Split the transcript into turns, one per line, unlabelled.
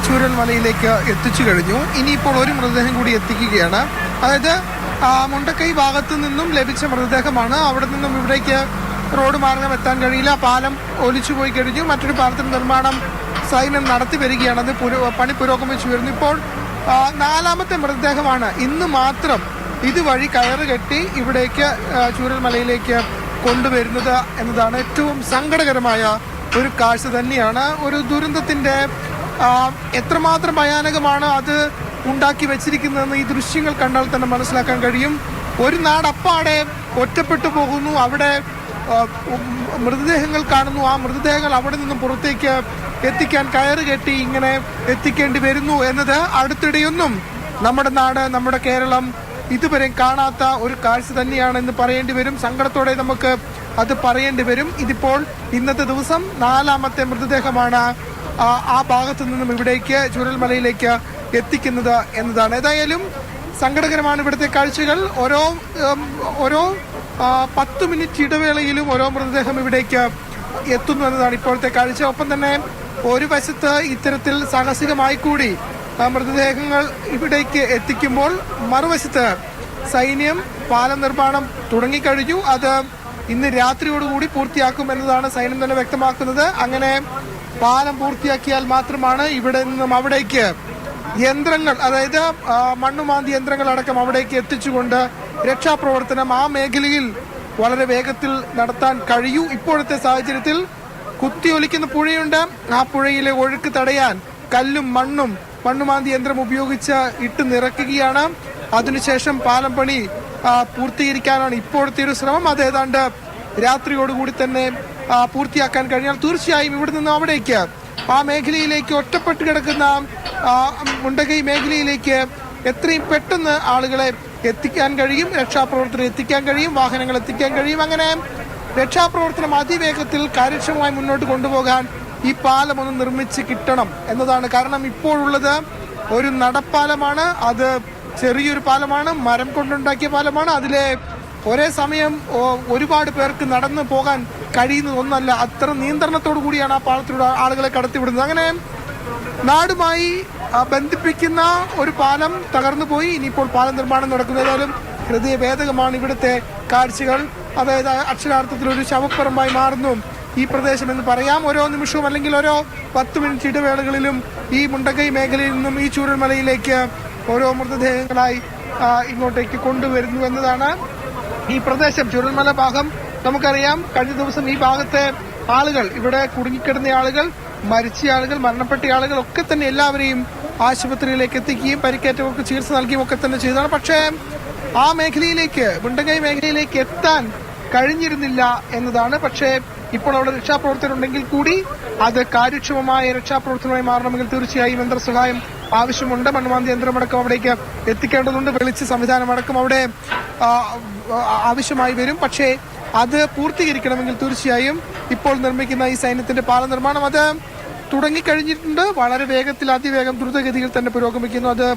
ചൂരൽമലയിലേക്ക് എത്തിച്ചു കഴിഞ്ഞു. ഇനിയിപ്പോൾ ഒരു മൃതദേഹം കൂടി എത്തിക്കുകയാണ്. അതായത് മുണ്ടക്കൈ ഭാഗത്തു നിന്നും ലഭിച്ച മൃതദേഹമാണ്. അവിടെ നിന്നും ഇവിടേക്ക് റോഡ് മാർഗം എത്താൻ കഴിയില്ല. പാലം ഒലിച്ചു പോയി കഴിഞ്ഞു. മറ്റൊരു പാലത്തിന്റെ നിർമ്മാണം സൈന്യം നടത്തി വരികയാണ്. അത് പണി പുരോഗമിച്ചു വരുന്നു. ഇപ്പോൾ 4ാമത്തെ മൃതദേഹമാണ് ഇന്ന് മാത്രം ഇതുവഴി കയറ് കെട്ടി ഇവിടേക്ക് ചൂരൽമലയിലേക്ക് കൊണ്ടുവരുന്നത് എന്നതാണ് ഏറ്റവും സങ്കടകരമായ ഒരു കാഴ്ച തന്നെയാണ്. ഒരു ദുരന്തത്തിന്റെ എത്രമാത്രം ഭയാനകമാണ് അത് ഉണ്ടാക്കി വെച്ചിരിക്കുന്നതെന്ന് ഈ ദൃശ്യങ്ങൾ കണ്ടാൽ തന്നെ മനസ്സിലാക്കാൻ കഴിയും. ഒരു നാടപ്പാടെ ഒറ്റപ്പെട്ടു പോകുന്നു. അവിടെ മൃതദേഹങ്ങൾ കാണുന്നു. ആ മൃതദേഹങ്ങൾ അവിടെ നിന്നും പുറത്തേക്ക് എത്തിക്കാൻ കയറ് കെട്ടി ഇങ്ങനെ എത്തിക്കേണ്ടി വരുന്നു എന്നത് അടുത്തിടെയൊന്നും നമ്മുടെ നാട്, നമ്മുടെ കേരളം ഇതുവരെ കാണാത്ത ഒരു കാഴ്ച തന്നെയാണെന്ന് പറയേണ്ടി വരും. സങ്കടത്തോടെ നമുക്ക് അത് പറയേണ്ടി വരും. ഇതിപ്പോൾ ഇന്നത്തെ ദിവസം 4ാമത്തെ മൃതദേഹമാണ് ആ ഭാഗത്തു നിന്നും ഇവിടേക്ക് ചൂരൽമലയിലേക്ക് എത്തിക്കുന്നത് എന്നതാണ്. ഏതായാലും സങ്കടകരമാണ് ഇവിടുത്തെ കാഴ്ചകൾ. ഓരോ 10 മിനിറ്റ് ഇടവേളയിലും ഓരോ മൃതദേഹം ഇവിടേക്ക് എത്തുന്നു എന്നതാണ് ഇപ്പോഴത്തെ കാഴ്ച. ഒപ്പം തന്നെ ഒരു വശത്ത് ഇത്തരത്തിൽ സാഹസികമായി കൂടി മൃതദേഹങ്ങൾ ഇവിടേക്ക് എത്തിക്കുമ്പോൾ മറുവശത്ത് സൈന്യം പാലം നിർമ്മാണം തുടങ്ങിക്കഴിഞ്ഞു. അത് ഇന്ന് രാത്രിയോടുകൂടി പൂർത്തിയാക്കും എന്നതാണ് സൈന്യം തന്നെ വ്യക്തമാക്കുന്നത്. അങ്ങനെ പാലം പൂർത്തിയാക്കിയാൽ മാത്രമാണ് ഇവിടെ നിന്നും അവിടേക്ക് യന്ത്രങ്ങൾ, അതായത് മണ്ണുമാന്തി യന്ത്രങ്ങൾ അടക്കം അവിടേക്ക് എത്തിച്ചുകൊണ്ട് രക്ഷാപ്രവർത്തനം ആ മേഖലയിൽ വളരെ വേഗത്തിൽ നടത്താൻ കഴിയൂ. ഇപ്പോഴത്തെ സാഹചര്യത്തിൽ കുത്തിയൊലിക്കുന്ന പുഴയുണ്ട്. ആ പുഴയിലെ ഒഴുക്ക് തടയാൻ കല്ലും മണ്ണുമാന്തി യന്ത്രം ഉപയോഗിച്ച് ഇട്ട് നിറയ്ക്കുകയാണ്. അതിനുശേഷം പാലം പണി പൂർത്തീകരിക്കാനാണ് ഇപ്പോഴത്തെ ഒരു ശ്രമം. അത് ഏതാണ്ട് രാത്രിയോടുകൂടി തന്നെ പൂർത്തിയാക്കാൻ കഴിഞ്ഞാൽ തീർച്ചയായും ഇവിടെ നിന്ന് അവിടേക്ക് ആ മേഖലയിലേക്ക് ഒറ്റപ്പെട്ട് കിടക്കുന്ന മുണ്ടക്കൈ മേഖലയിലേക്ക് എത്രയും പെട്ടെന്ന് ആളുകളെ എത്തിക്കാൻ കഴിയും, രക്ഷാപ്രവർത്തനം എത്തിക്കാൻ കഴിയും, വാഹനങ്ങൾ എത്തിക്കാൻ കഴിയും. അങ്ങനെ രക്ഷാപ്രവർത്തനം അതിവേഗത്തിൽ കാര്യക്ഷമമായി മുന്നോട്ട് കൊണ്ടുപോകാൻ ഈ പാലം ഒന്ന് നിർമ്മിച്ച് കിട്ടണം എന്നതാണ്. കാരണം ഇപ്പോഴുള്ളത് ഒരു നടപ്പാലമാണ്. അത് ചെറിയൊരു പാലമാണ്, മരം കൊണ്ടുണ്ടാക്കിയ പാലമാണ്. അതിലെ ഒരേ സമയം ഒരുപാട് പേർക്ക് നടന്നു പോകാൻ കഴിയുന്ന ഒന്നല്ല. അത്ര നിയന്ത്രണത്തോടു കൂടിയാണ് ആ പാലത്തിലൂടെ ആളുകളെ കടത്തിവിടുന്നത്. അങ്ങനെ നാടുമായി ബന്ധിപ്പിക്കുന്ന ഒരു പാലം തകർന്നു പോയി. ഇനിയിപ്പോൾ പാലം നിർമ്മാണം നടക്കുന്നതായാലും ഹൃദയഭേദകമാണ് ഇവിടുത്തെ കാഴ്ചകൾ. അതായത് അക്ഷരാർത്ഥത്തിൽ ഒരു ശവപ്പുറമായി മാറുന്നു ഈ പ്രദേശം എന്ന് പറയാം. ഓരോ നിമിഷവും അല്ലെങ്കിൽ ഓരോ 10 മിനിറ്റ് ഇടവേളകളിലും ഈ മുണ്ടക്കൈ മേഖലയിൽ നിന്നും ഈ ചൂരൽമലയിലേക്ക് ഓരോ മൃതദേഹങ്ങളായി ഇങ്ങോട്ടേക്ക് കൊണ്ടുവരുന്നു എന്നതാണ് ഈ പ്രദേശം. ചൂരൽമല ഭാഗം നമുക്കറിയാം. കഴിഞ്ഞ ദിവസം ഈ ഭാഗത്തെ ആളുകൾ, ഇവിടെ കുടുങ്ങിക്കിടന്ന ആളുകൾ, മരിച്ച ആളുകൾ, മരണപ്പെട്ട ആളുകൾ ഒക്കെ തന്നെ എല്ലാവരെയും ആശുപത്രിയിലേക്ക് എത്തിക്കുകയും പരിക്കേറ്റവർക്ക് ചികിത്സ നൽകുകയും ഒക്കെ തന്നെ ചെയ്തതാണ്. പക്ഷേ ആ മേഖലയിലേക്ക്, മുണ്ടക്കൈ മേഖലയിലേക്ക് എത്താൻ കഴിഞ്ഞിരുന്നില്ല എന്നതാണ്. പക്ഷേ ഇപ്പോൾ അവിടെ രക്ഷാപ്രവർത്തനം ഉണ്ടെങ്കിൽ കൂടി അത് കാര്യക്ഷമമായ രക്ഷാപ്രവർത്തനമായി മാറണമെങ്കിൽ തീർച്ചയായും യന്ത്രസഹായം ആവശ്യമുണ്ട്. മണ്ണുമാന്തി യന്ത്രമടക്കം അവിടേക്ക് എത്തിക്കേണ്ടതുണ്ട്. വെളിച്ച സംവിധാനമടക്കം അവിടെ ആവശ്യമായി വരും. പക്ഷേ അത് പൂർത്തീകരിക്കണമെങ്കിൽ തീർച്ചയായും ഇപ്പോൾ നിർമ്മിക്കുന്ന ഈ സൈന്യത്തിന്റെ പാല നിർമ്മാണം അത് തുടങ്ങിക്കഴിഞ്ഞിട്ടുണ്ട്. വളരെ വേഗത്തിൽ, അതിവേഗം, ദ്രുതഗതിയിൽ തന്നെ പുരോഗമിക്കുന്നു. അത്